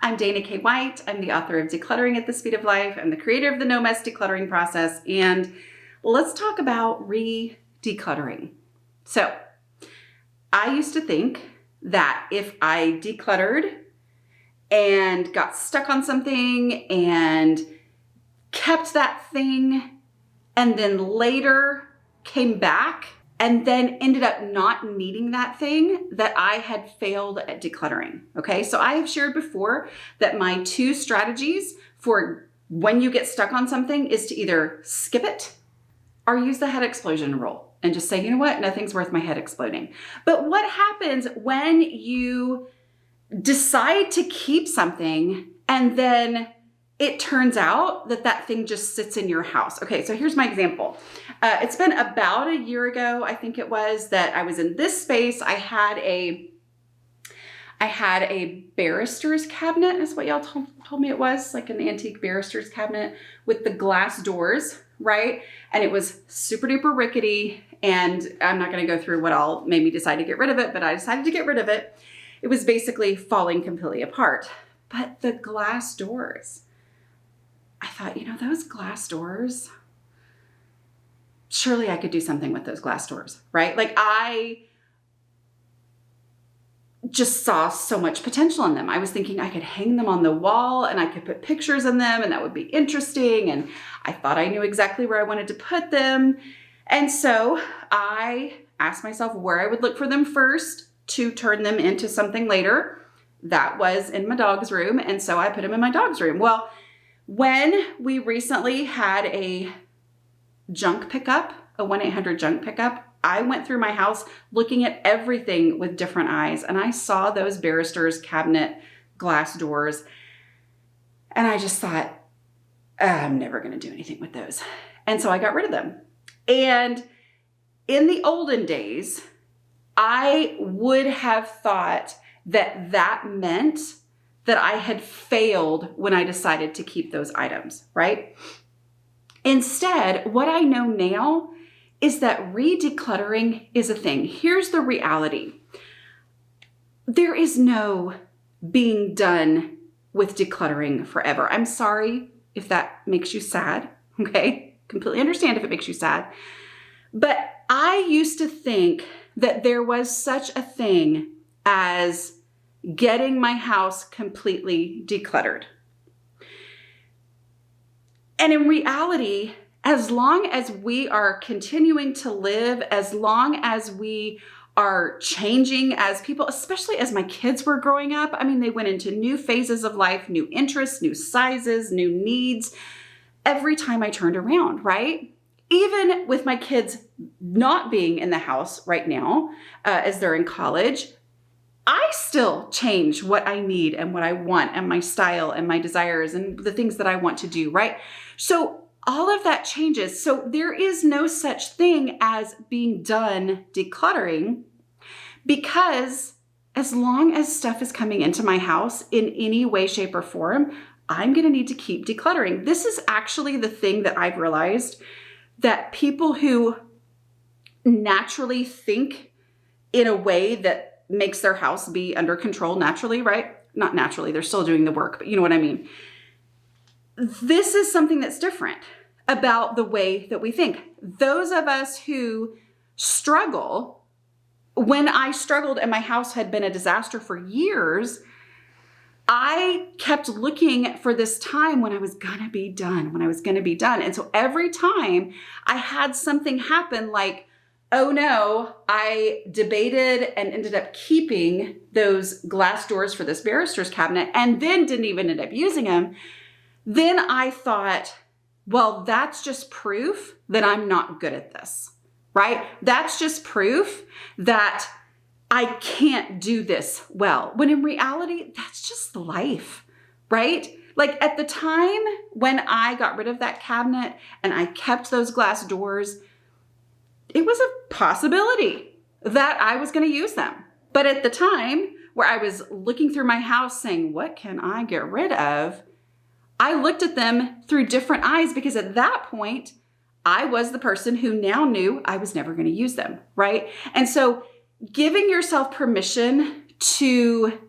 I'm Dana K. White. I'm the author of Decluttering at the Speed of Life. I'm the creator of the No Mess Decluttering process. And let's talk about re-decluttering. So I used to think that if I decluttered and got stuck on something and kept that thing and then later came back and then ended up not needing that thing, that I had failed at decluttering. Okay, so I have shared before that my 2 strategies for when you get stuck on something is to either skip it or use the head explosion rule and just say, you know what, nothing's worth my head exploding. But what happens when you decide to keep something and then it turns out that that thing just sits in your house? Okay, so here's my example. It's been about a year ago, I think it was, that I was in this space. I had a barrister's cabinet, is what y'all told me it was, like an antique barrister's cabinet with the glass doors, right? And it was super duper rickety. And I'm not going to go through what all made me decide to get rid of it, but I decided to get rid of it. It was basically falling completely apart. But the glass doors, I thought, you know, those glass doors, surely I could do something with those glass doors, right? Like I just saw so much potential in them. I was thinking I could hang them on the wall and I could put pictures in them and that would be interesting. And I thought I knew exactly where I wanted to put them. And so I asked myself where I would look for them first to turn them into something later. That was in my dog's room. And so I put them in my dog's room. Well, when we recently had a junk pickup, a 1-800 junk pickup, I went through my house looking at everything with different eyes. And I saw those barrister's cabinet glass doors. And I just thought, I'm never going to do anything with those. And so I got rid of them. And in the olden days, I would have thought that that meant that I had failed when I decided to keep those items, right? Instead, what I know now is that re-decluttering is a thing. Here's the reality. There is no being done with decluttering forever. I'm sorry if that makes you sad, okay? Completely understand if it makes you sad. But I used to think that there was such a thing as getting my house completely decluttered. And in reality, as long as we are continuing to live, as long as we are changing as people, especially as my kids were growing up, I mean, they went into new phases of life, new interests, new sizes, new needs, every time I turned around, right? Even with my kids not being in the house right now, as they're in college, I still change what I need and what I want and my style and my desires and the things that I want to do, right? So all of that changes. So there is no such thing as being done decluttering, because as long as stuff is coming into my house in any way, shape, or form, I'm going to need to keep decluttering. This is actually the thing that I've realized, that people who naturally think in a way that makes their house be under control naturally, right? Not naturally, they're still doing the work, but you know what I mean. This is something that's different about the way that we think. Those of us who struggle, when I struggled and my house had been a disaster for years, I kept looking for this time when I was gonna be done, And so every time I had something happen like, oh no, I debated and ended up keeping those glass doors for this barrister's cabinet and then didn't even end up using them, then I thought, well, that's just proof that I'm not good at this, right? That's just proof that I can't do this well. When in reality, that's just life, right? Like at the time when I got rid of that cabinet and I kept those glass doors, it was a possibility that I was going to use them. But at the time where I was looking through my house saying, what can I get rid of? I looked at them through different eyes, because at that point, I was the person who now knew I was never going to use them, right? And so giving yourself permission to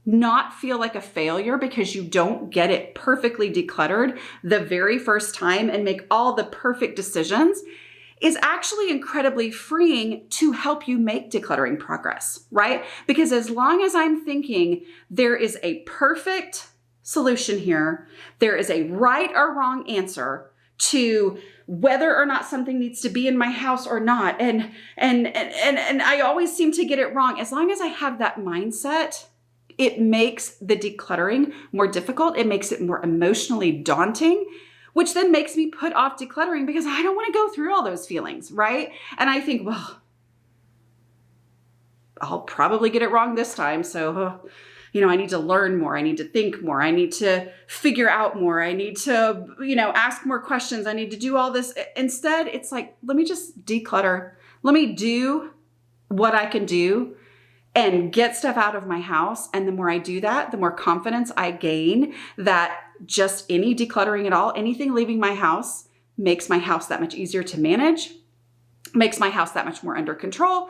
not feel like a failure because you don't get it perfectly decluttered the very first time and make all the perfect decisions is actually incredibly freeing to help you make decluttering progress, right? Because as long as I'm thinking there is a perfect solution here, there is a right or wrong answer to whether or not something needs to be in my house or not, and I always seem to get it wrong. As long as I have that mindset, it makes the decluttering more difficult. It makes it more emotionally daunting, which then makes me put off decluttering because I don't want to go through all those feelings, right? And I think, well, I'll probably get it wrong this time. So, I need to learn more. I need to think more. I need to figure out more. I need to, ask more questions. I need to do all this. Instead, it's like, let me just declutter. Let me do what I can do and get stuff out of my house. And the more I do that, the more confidence I gain that just any decluttering at all, anything leaving my house makes my house that much easier to manage, makes my house that much more under control.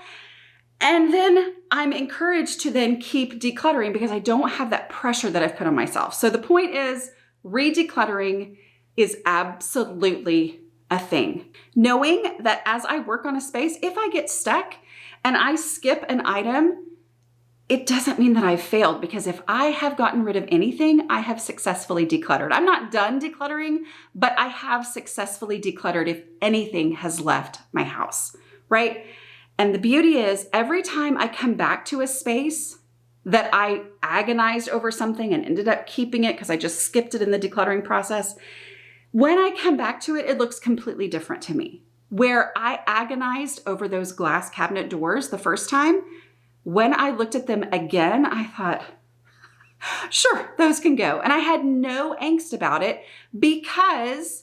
And then I'm encouraged to then keep decluttering because I don't have that pressure that I've put on myself. So the point is, re-decluttering is absolutely a thing. Knowing that as I work on a space, if I get stuck and I skip an item, it doesn't mean that I've failed, because if I have gotten rid of anything, I have successfully decluttered. I'm not done decluttering, but I have successfully decluttered if anything has left my house, right? And the beauty is, every time I come back to a space that I agonized over something and ended up keeping it because I just skipped it in the decluttering process, when I come back to it, it looks completely different to me. Where I agonized over those glass cabinet doors the first time, when I looked at them again, I thought, sure, those can go. And I had no angst about it because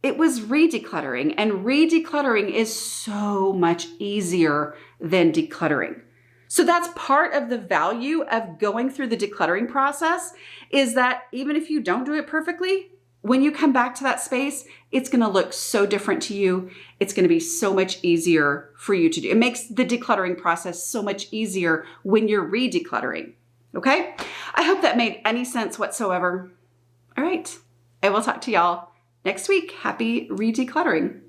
it was re-decluttering, and re-decluttering is so much easier than decluttering. So that's part of the value of going through the decluttering process, is that even if you don't do it perfectly, when you come back to that space, it's going to look so different to you. It's going to be so much easier for you to do. It makes the decluttering process so much easier when you're re-decluttering. Okay? I hope that made any sense whatsoever. All right. I will talk to y'all next week. Happy re-decluttering.